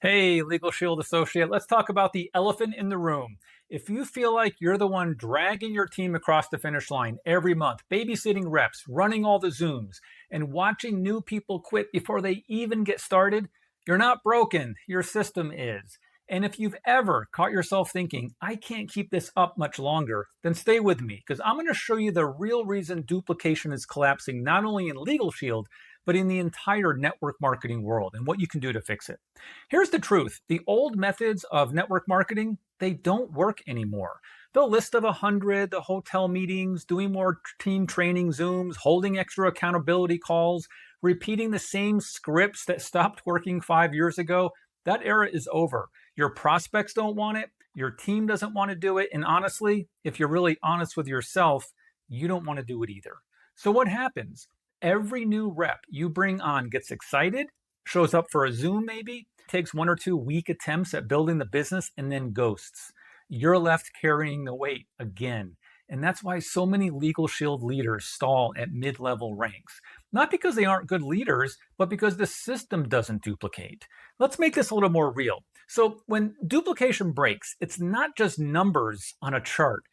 Hey, LegalShield associate, let's talk about the elephant in the room. If you feel like you're the one dragging your team across the finish line every month, babysitting reps, running all the Zooms, and watching new people quit before they even get started, you're not broken. Your system is. And if you've ever caught yourself thinking, I can't keep this up much longer, then stay with me because I'm going to show you the real reason duplication is collapsing not only in LegalShield, but in the entire network marketing world and what you can do to fix it. Here's the truth. The old methods of network marketing, they don't work anymore. The list of 100, the hotel meetings, doing more team training Zooms, holding extra accountability calls, repeating the same scripts that stopped working 5 years ago, that era is over. Your prospects don't want it. Your team doesn't want to do it. And honestly, if you're really honest with yourself, you don't want to do it either. So what happens? Every new rep you bring on gets excited, shows up for a Zoom maybe, takes 1 or 2 weak attempts at building the business, and then ghosts. You're left carrying the weight again. And that's why so many LegalShield leaders stall at mid-level ranks. Not because they aren't good leaders, but because the system doesn't duplicate. Let's make this a little more real. So when duplication breaks, it's not just numbers on a chart.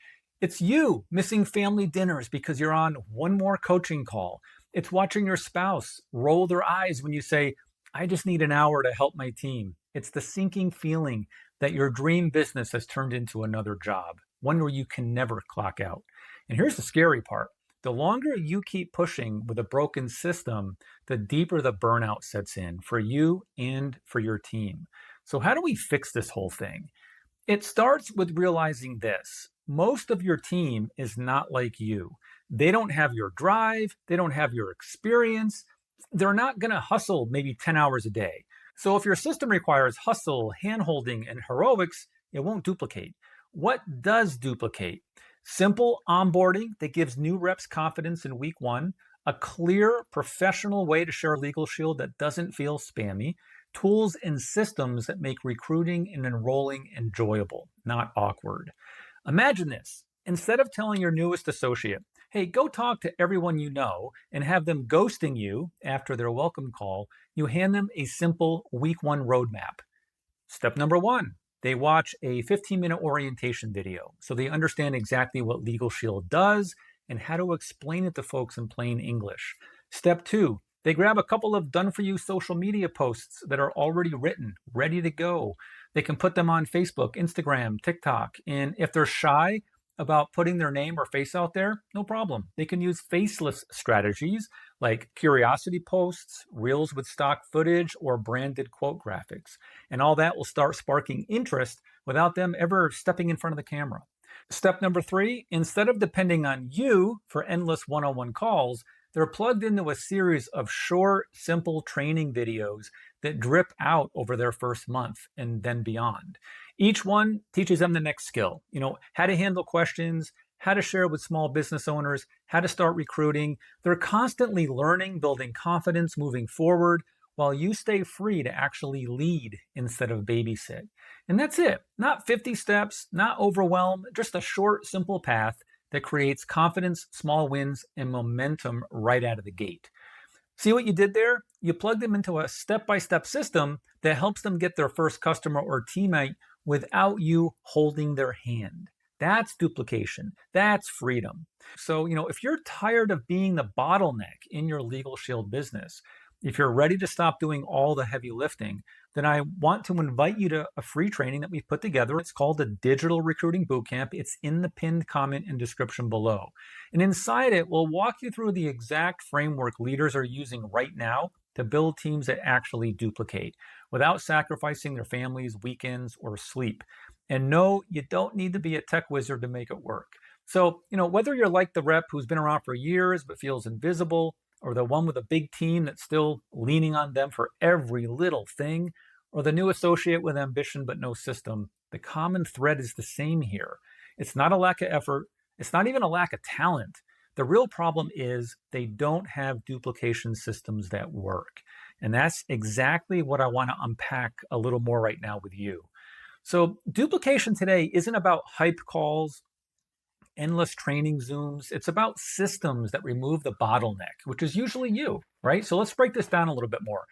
It's you missing family dinners because you're on one more coaching call. It's watching your spouse roll their eyes when you say, I just need an hour to help my team. It's the sinking feeling that your dream business has turned into another job, one where you can never clock out. And here's the scary part. The longer you keep pushing with a broken system, the deeper the burnout sets in for you and for your team. So how do we fix this whole thing? It starts with realizing this. Most of your team is not like you. They don't have your drive. They don't have your experience. They're not going to hustle maybe 10 hours a day. So if your system requires hustle, handholding, and heroics, it won't duplicate. What does duplicate? Simple onboarding that gives new reps confidence in week one, a clear, professional way to share LegalShield that doesn't feel spammy, tools and systems that make recruiting and enrolling enjoyable, not awkward. Imagine this. Instead of telling your newest associate, hey, go talk to everyone you know and have them ghosting you after their welcome call, you hand them a simple week one roadmap. Step number one, they watch a 15-minute orientation video so they understand exactly what LegalShield does and how to explain it to folks in plain English. Step two, they grab a couple of done-for-you social media posts that are already written, ready to go. They can put them on Facebook, Instagram, TikTok, and if they're shy about putting their name or face out there, no problem. They can use faceless strategies like curiosity posts, reels with stock footage, or branded quote graphics. And all that will start sparking interest without them ever stepping in front of the camera. Step number three, instead of depending on you for endless one-on-one calls, they're plugged into a series of short, simple training videos that drip out over their first month and then beyond. Each one teaches them the next skill, how to handle questions, how to share with small business owners, how to start recruiting. They're constantly learning, building confidence, moving forward, while you stay free to actually lead instead of babysit. And that's it. Not 50 steps, not overwhelm, just a short, simple path that creates confidence, small wins, and momentum right out of the gate. See what you did there? You plugged them into a step-by-step system that helps them get their first customer or teammate without you holding their hand. That's duplication. That's freedom. So, if you're tired of being the bottleneck in your LegalShield business, if you're ready to stop doing all the heavy lifting, then I want to invite you to a free training that we've put together. It's called the Digital Recruiting Bootcamp. It's in the pinned comment and description below. And inside it, we'll walk you through the exact framework leaders are using right now to build teams that actually duplicate without sacrificing their families, weekends, or sleep. And no, you don't need to be a tech wizard to make it work. So, whether you're like the rep who's been around for years but feels invisible, or the one with a big team that's still leaning on them for every little thing, or the new associate with ambition but no system, the common thread is the same here. It's not a lack of effort. It's not even a lack of talent. The real problem is they don't have duplication systems that work. And that's exactly what I want to unpack a little more right now with you. So duplication today isn't about hype calls, endless training Zooms. It's about systems that remove the bottleneck, which is usually you, right? So let's break this down a little bit more.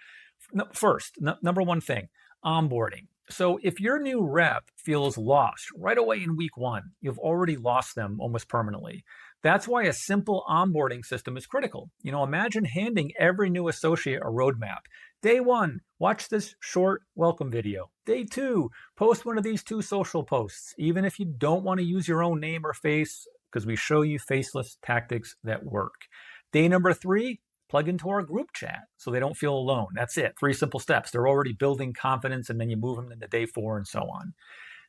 First, number one thing, onboarding. So if your new rep feels lost right away in week one, you've already lost them almost permanently. That's why a simple onboarding system is critical. Imagine handing every new associate a roadmap. Day one, watch this short welcome video. Day two, post one of these 2 social posts, even if you don't want to use your own name or face, because we show you faceless tactics that work. Day number 3, plug into our group chat so they don't feel alone. That's it. 3 simple steps. They're already building confidence, and then you move them into day 4 and so on.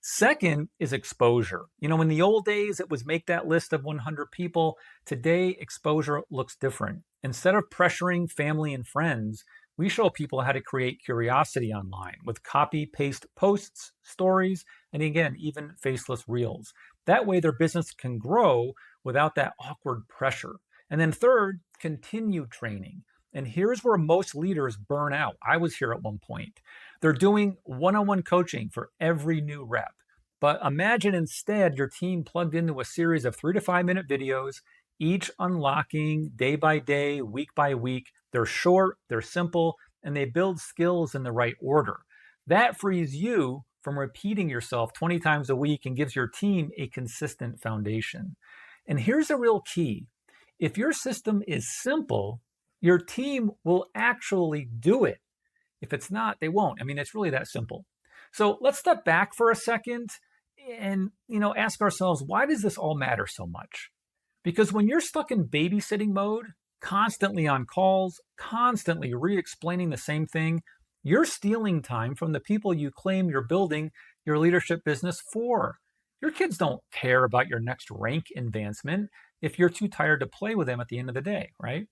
Second is exposure. In the old days, it was make that list of 100 people. Today, exposure looks different. Instead of pressuring family and friends, we show people how to create curiosity online with copy paste posts, stories, and again, even faceless reels. That way, their business can grow without that awkward pressure. And then third, continued training. And here's where most leaders burn out. I was here at one point. They're doing one-on-one coaching for every new rep. But imagine instead your team plugged into a series of 3 to 5 minute videos, each unlocking day by day, week by week. They're short, they're simple, and they build skills in the right order. That frees you from repeating yourself 20 times a week and gives your team a consistent foundation. And here's the real key. If your system is simple, your team will actually do it. If it's not, they won't. It's really that simple. So let's step back for a second and, ask ourselves, why does this all matter so much? Because when you're stuck in babysitting mode, constantly on calls, constantly re-explaining the same thing, you're stealing time from the people you claim you're building your leadership business for. Your kids don't care about your next rank advancement if you're too tired to play with them at the end of the day, right?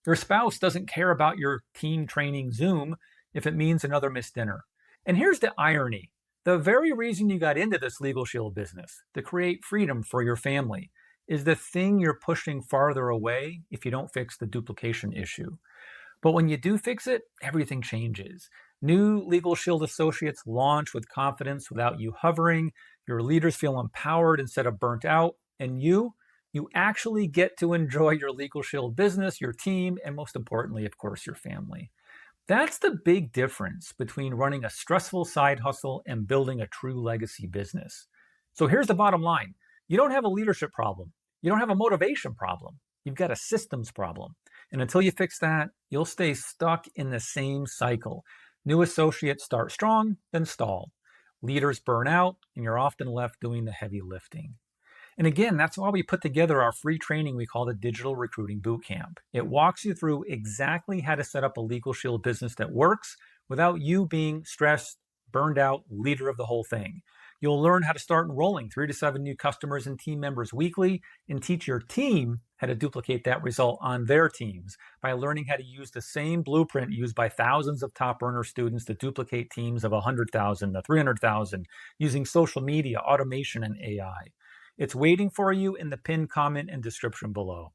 Your spouse doesn't care about your team training Zoom if it means another missed dinner. And here's the irony. The very reason you got into this LegalShield business, to create freedom for your family, is the thing you're pushing farther away if you don't fix the duplication issue. But when you do fix it, everything changes. New LegalShield associates launch with confidence without you hovering. Your leaders feel empowered instead of burnt out. And you actually get to enjoy your LegalShield business, your team, and most importantly, of course, your family. That's the big difference between running a stressful side hustle and building a true legacy business. So here's the bottom line. You don't have a leadership problem. You don't have a motivation problem. You've got a systems problem. And until you fix that, you'll stay stuck in the same cycle. New associates start strong, then stall. Leaders burn out, and you're often left doing the heavy lifting. And again, that's why we put together our free training we call the Digital Recruiting Bootcamp. It walks you through exactly how to set up a LegalShield business that works without you being stressed, burned out, leader of the whole thing. You'll learn how to start enrolling 3 to 7 new customers and team members weekly and teach your team how to duplicate that result on their teams by learning how to use the same blueprint used by thousands of top earner students to duplicate teams of 100,000 to 300,000 using social media, automation, and AI. It's waiting for you in the pinned comment and description below.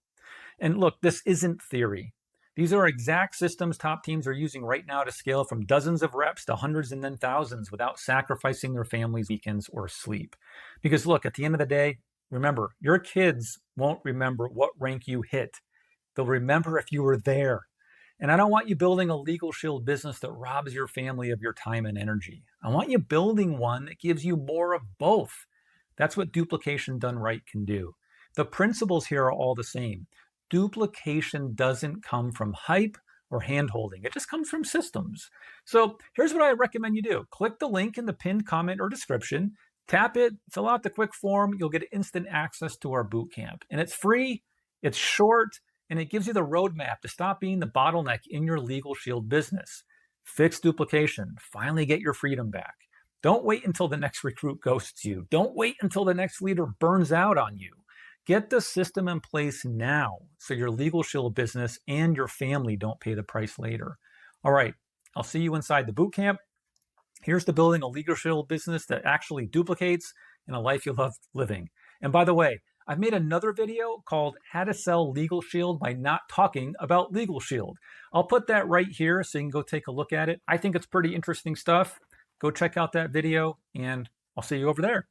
And look, this isn't theory. These are exact systems top teams are using right now to scale from dozens of reps to hundreds and then thousands without sacrificing their families' weekends or sleep. Because look, at the end of the day, remember, your kids won't remember what rank you hit. They'll remember if you were there. And I don't want you building a LegalShield business that robs your family of your time and energy. I want you building one that gives you more of both. That's what duplication done right can do. The principles here are all the same. Duplication doesn't come from hype or hand-holding. It just comes from systems. So here's what I recommend you do. Click the link in the pinned comment or description, tap it, fill out the quick form. You'll get instant access to our bootcamp. And it's free, it's short, and it gives you the roadmap to stop being the bottleneck in your LegalShield business. Fix duplication, finally get your freedom back. Don't wait until the next recruit ghosts you. Don't wait until the next leader burns out on you. Get the system in place now so your LegalShield business and your family don't pay the price later. All right, I'll see you inside the bootcamp. Here's to building a LegalShield business that actually duplicates in a life you love living. And by the way, I've made another video called How to Sell LegalShield by Not Talking About LegalShield. I'll put that right here so you can go take a look at it. I think it's pretty interesting stuff. Go check out that video, and I'll see you over there.